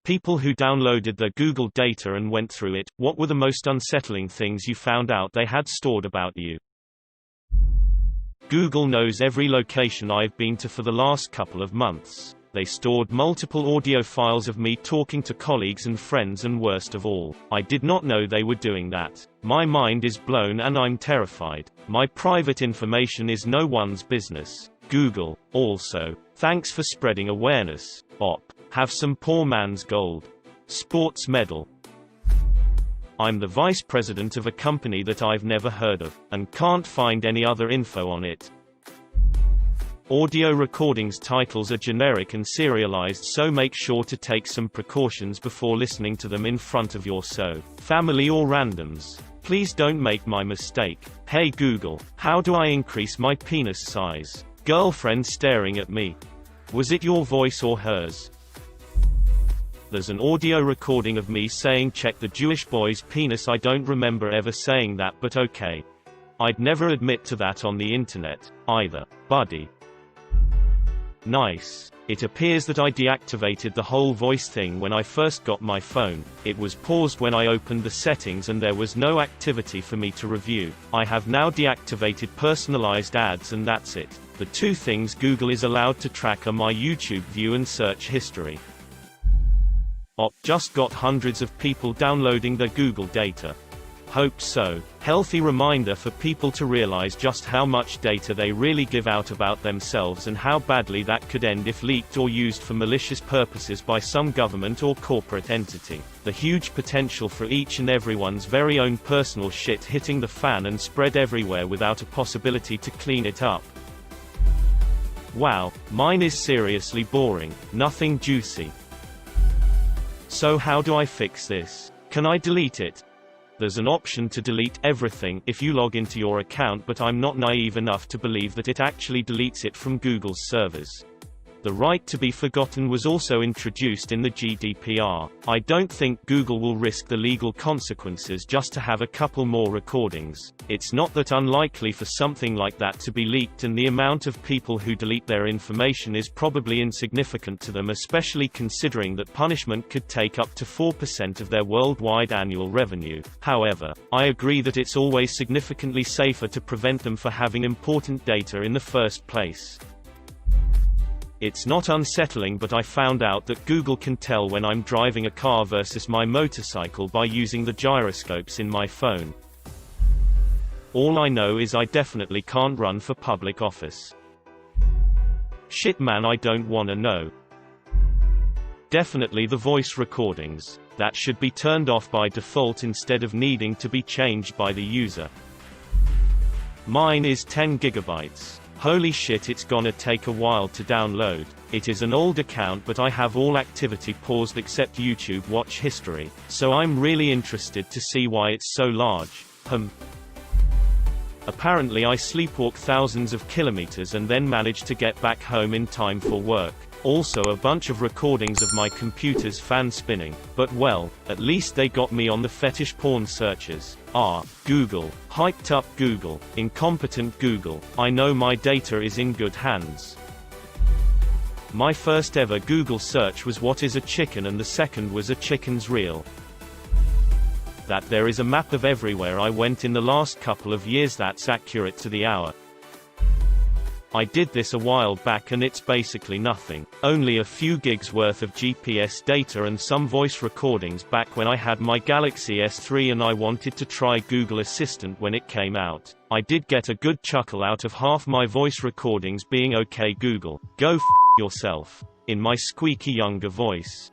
People who downloaded their Google data and went through it. What were the most unsettling things you found out they had stored about you? Google knows every location I've been to for the last couple of months. They stored multiple audio files of me talking to colleagues and friends, and worst of all, I did not know they were doing that. My mind is blown and I'm terrified. My private information is no one's business. Google. Also, thanks for spreading awareness. Op. Have some poor man's gold. Sports medal. I'm the vice president of a company that I've never heard of, and can't find any other info on it. Audio recordings titles are generic and serialized, so make sure to take some precautions before listening to them in front of your family or randoms. Please don't make my mistake. Hey Google, how do I increase my penis size? Girlfriend staring at me. Was it your voice or hers? There's an audio recording of me saying check the Jewish boy's penis. I don't remember ever saying that, but okay. I'd never admit to that on the internet, either, buddy. Nice. It appears that I deactivated the whole voice thing when I first got my phone. It was paused when I opened the settings and there was no activity for me to review. I have now deactivated personalized ads and that's it. The two things Google is allowed to track are my YouTube view and search history. Op. Just got hundreds of people downloading their Google data. Hope so. Healthy reminder for people to realize just how much data they really give out about themselves and how badly that could end if leaked or used for malicious purposes by some government or corporate entity. The huge potential for each and everyone's very own personal shit hitting the fan and spread everywhere without a possibility to clean it up. Wow, mine is seriously boring, nothing juicy. So how do I fix this? Can I delete it? There's an option to delete everything if you log into your account, but I'm not naive enough to believe that it actually deletes it from Google's servers. The right to be forgotten was also introduced in the GDPR. I don't think Google will risk the legal consequences just to have a couple more recordings. It's not that unlikely for something like that to be leaked, and the amount of people who delete their information is probably insignificant to them, especially considering that punishment could take up to 4% of their worldwide annual revenue. However, I agree that it's always significantly safer to prevent them for having important data in the first place. It's not unsettling, but I found out that Google can tell when I'm driving a car versus my motorcycle by using the gyroscopes in my phone. All I know is I definitely can't run for public office. Shit man, I don't wanna know. Definitely the voice recordings. That should be turned off by default instead of needing to be changed by the user. Mine is 10 gigabytes. Holy shit, it's gonna take a while to download. It is an old account, but I have all activity paused except YouTube watch history, so I'm really interested to see why it's so large. Apparently I sleepwalk thousands of kilometers and then manage to get back home in time for work. Also a bunch of recordings of my computer's fan spinning, but well, at least they got me on the fetish porn searches. Google. Hyped up Google. Incompetent Google. I know my data is in good hands. My first ever Google search was what is a chicken, and the second was a chicken's real. That there is a map of everywhere I went in the last couple of years, that's accurate to the hour. I did this a while back and it's basically nothing. Only a few gigs worth of GPS data and some voice recordings back when I had my Galaxy S3 and I wanted to try Google Assistant when it came out. I did get a good chuckle out of half my voice recordings being "Okay Google, go f*** yourself," in my squeaky younger voice.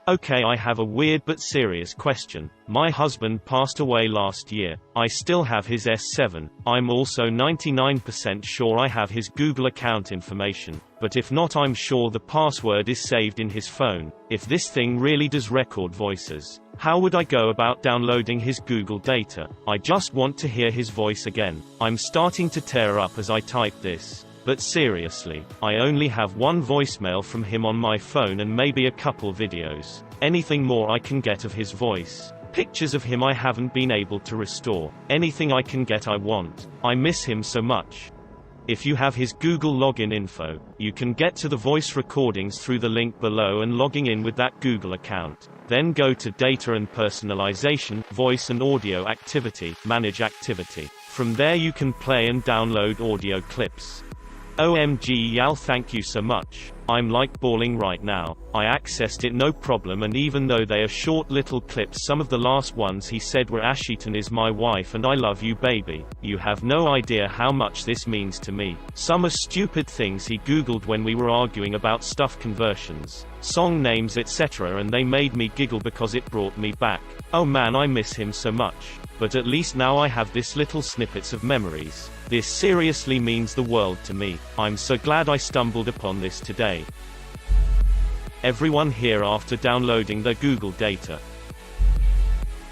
Okay, I have a weird but serious question. My husband passed away last year. I still have his S7. I'm also 99% sure I have his Google account information. But if not, I'm sure the password is saved in his phone. If this thing really does record voices, how would I go about downloading his Google data? I just want to hear his voice again. I'm starting to tear up as I type this. But seriously, I only have one voicemail from him on my phone and maybe a couple videos. Anything more I can get of his voice. Pictures of him I haven't been able to restore. Anything I can get I want. I miss him so much. If you have his Google login info, you can get to the voice recordings through the link below and logging in with that Google account. Then go to Data and Personalization, Voice and Audio Activity, Manage Activity. From there you can play and download audio clips. OMG Yal, thank you so much. I'm like bawling right now. I accessed it no problem, and even though they are short little clips, some of the last ones he said were Ashiton is my wife and I love you baby. You have no idea how much this means to me. Some are stupid things he googled when we were arguing about stuff conversions, song names etc., and they made me giggle because it brought me back. Oh man, I miss him so much. But at least now I have this little snippets of memories. This seriously means the world to me. I'm so glad I stumbled upon this today. Everyone here after downloading their Google data.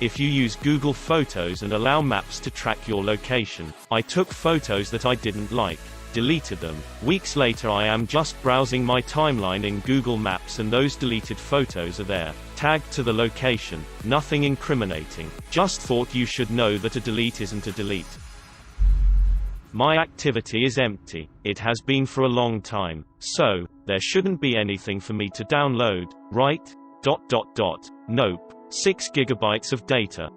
If you use Google Photos and allow Maps to track your location. I took photos that I didn't like, deleted them. Weeks later I am just browsing my timeline in Google Maps and those deleted photos are there, tagged to the location. Nothing incriminating. Just thought you should know that a delete isn't a delete. My activity is empty. It has been for a long time. So, there shouldn't be anything for me to download, right? Nope. 6 gigabytes of data.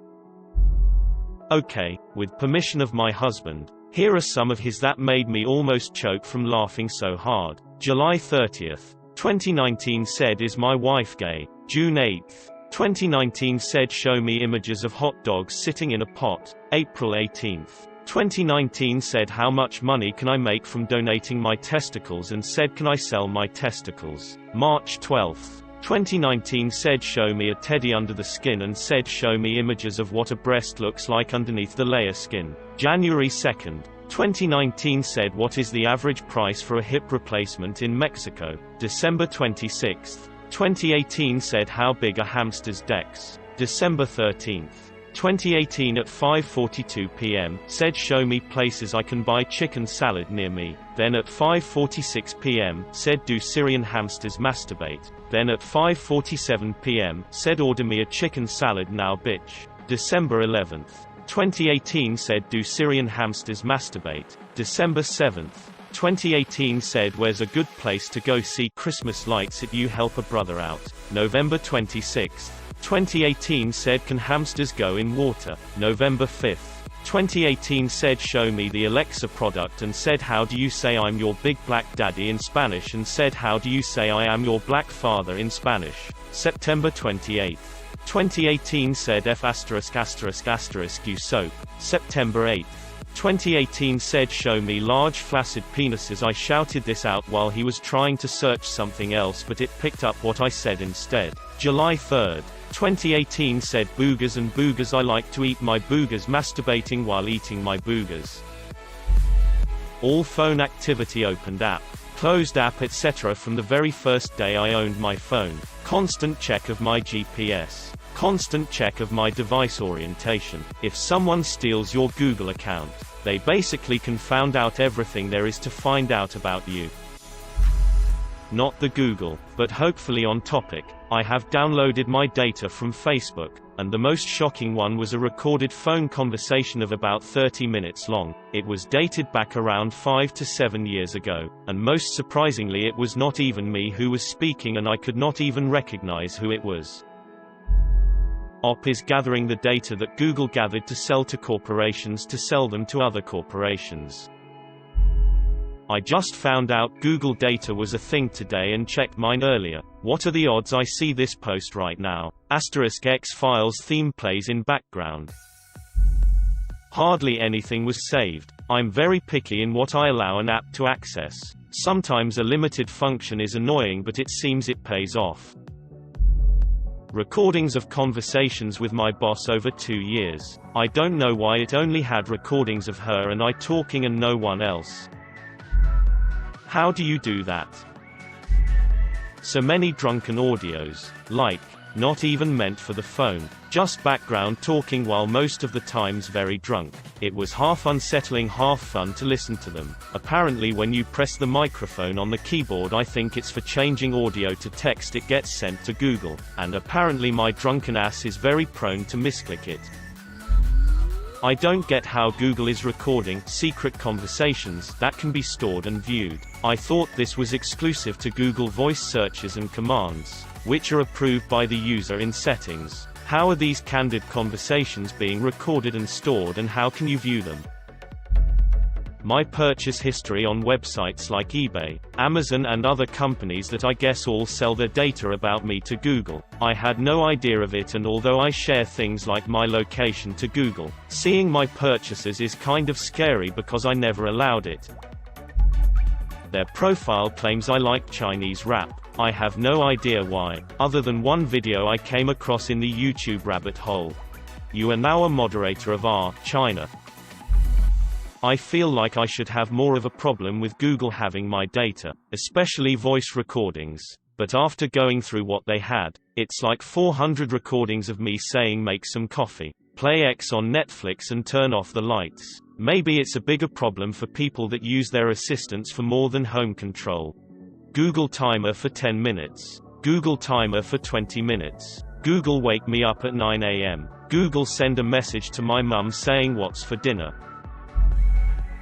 Okay, with permission of my husband, here are some of his that made me almost choke from laughing so hard. July 30th, 2019 said, is my wife gay? June 8th, 2019 said, show me images of hot dogs sitting in a pot. April 18th, 2019 said, how much money can I make from donating my testicles, and said, can I sell my testicles? March 12th, 2019 said, show me a teddy under the skin, and said, show me images of what a breast looks like underneath the layer skin. January 2nd, 2019 said, what is the average price for a hip replacement in Mexico? December 26th, 2018 said, how big are hamsters' decks? December 13th, 2018 at 5:42 p.m. said, show me places I can buy chicken salad near me. Then at 5:46 p.m. said, do Syrian hamsters masturbate? Then at 5:47 p.m. said, order me a chicken salad now bitch. December 11th, 2018 said, do Syrian hamsters masturbate? December 7th, 2018 said, where's a good place to go see Christmas lights at you help a brother out? November 26th, 2018 said, can hamsters go in water? November 5th, 2018 said, show me the Alexa product, and said, how do you say I'm your big black daddy in Spanish, and said, how do you say I am your black father in Spanish? September 28th, 2018 said, F*** you soap. September 8th, 2018 said, show me large flaccid penises. I shouted this out while he was trying to search something else, but it picked up what I said instead. July 3rd, 2018 said, boogers and boogers, I like to eat my boogers masturbating while eating my boogers. All phone activity, opened app, closed app etc. from the very first day I owned my phone. Constant check of my GPS. Constant check of my device orientation. If someone steals your Google account, they basically can find out everything there is to find out about you. Not the Google, but hopefully on topic, I have downloaded my data from Facebook, and the most shocking one was a recorded phone conversation of about 30 minutes long. It was dated back around 5 to 7 years ago, and most surprisingly it was not even me who was speaking, and I could not even recognize who it was. OP is gathering the data that Google gathered to sell to corporations to sell them to other corporations. I just found out Google data was a thing today and checked mine earlier. What are the odds I see this post right now? *X-Files theme plays in background. Hardly anything was saved. I'm very picky in what I allow an app to access. Sometimes a limited function is annoying, but it seems it pays off. Recordings of conversations with my boss over 2 years. I don't know why it only had recordings of her and I talking and no one else. How do you do that? So many drunken audios, like, not even meant for the phone, just background talking while most of the times very drunk. It was half unsettling, half fun to listen to them. Apparently when you press the microphone on the keyboard, I think it's for changing audio to text, it gets sent to Google, and apparently my drunken ass is very prone to misclick it. I don't get how Google is recording secret conversations that can be stored and viewed. I thought this was exclusive to Google Voice searches and commands, which are approved by the user in settings. How are these candid conversations being recorded and stored, and how can you view them? My purchase history on websites like eBay, Amazon and other companies that I guess all sell their data about me to Google. I had no idea of it, and although I share things like my location to Google, seeing my purchases is kind of scary because I never allowed it. Their profile claims I like Chinese rap. I have no idea why, other than one video I came across in the YouTube rabbit hole. You are now a moderator of China. I feel like I should have more of a problem with Google having my data, especially voice recordings. But after going through what they had, it's like 400 recordings of me saying make some coffee, play X on Netflix and turn off the lights. Maybe it's a bigger problem for people that use their assistants for more than home control. Google timer for 10 minutes. Google timer for 20 minutes. Google wake me up at 9 a.m. Google send a message to my mum saying what's for dinner.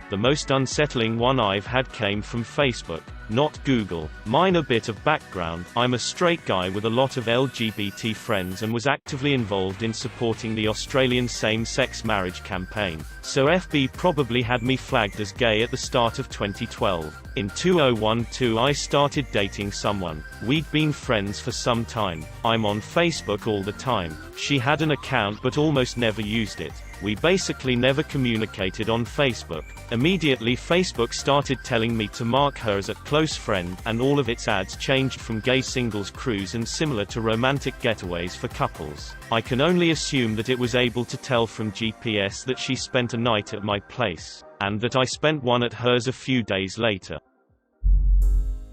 The most unsettling one I've had came from Facebook, not Google. Mine a bit of background. I'm a straight guy with a lot of LGBT friends and was actively involved in supporting the Australian same-sex marriage campaign. So FB probably had me flagged as gay at the start of 2012. In 2012 I started dating someone. We'd been friends for some time. I'm on Facebook all the time. She had an account but almost never used it. We basically never communicated on Facebook. Immediately Facebook started telling me to mark her as a close friend, and all of its ads changed from gay singles cruise and similar to romantic getaways for couples. I can only assume that it was able to tell from GPS that she spent a night at my place, and that I spent one at hers a few days later.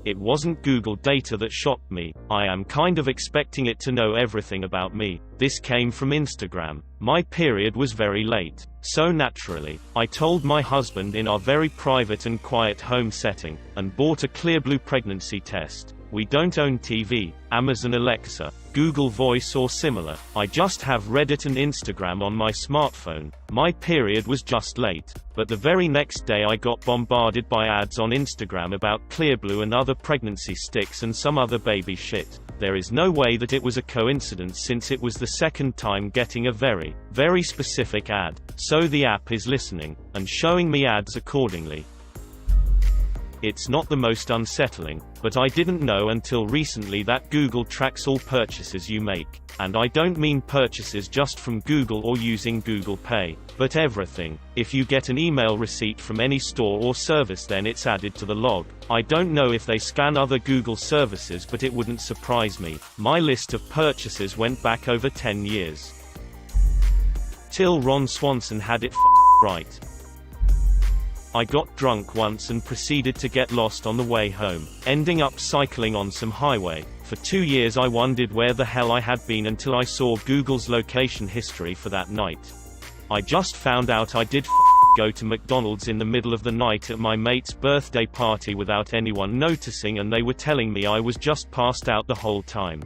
It wasn't Google data that shocked me. I am kind of expecting it to know everything about me. This came from Instagram. My period was very late. So naturally, I told my husband in our very private and quiet home setting, and bought a Clearblue pregnancy test. We don't own TV, Amazon Alexa, Google Voice or similar. I just have Reddit and Instagram on my smartphone. My period was just late, but the very next day I got bombarded by ads on Instagram about Clearblue and other pregnancy sticks and some other baby shit. There is no way that it was a coincidence, since it was the second time getting a very, very specific ad. So the app is listening, and showing me ads accordingly. It's not the most unsettling, but I didn't know until recently that Google tracks all purchases you make. And I don't mean purchases just from Google or using Google Pay, but everything. If you get an email receipt from any store or service, then it's added to the log. I don't know if they scan other Google services, but it wouldn't surprise me. My list of purchases went back over 10 years. Till Ron Swanson had it right. I got drunk once and proceeded to get lost on the way home, ending up cycling on some highway. For 2 years I wondered where the hell I had been until I saw Google's location history for that night. I just found out I did go to McDonald's in the middle of the night at my mate's birthday party without anyone noticing, and they were telling me I was just passed out the whole time.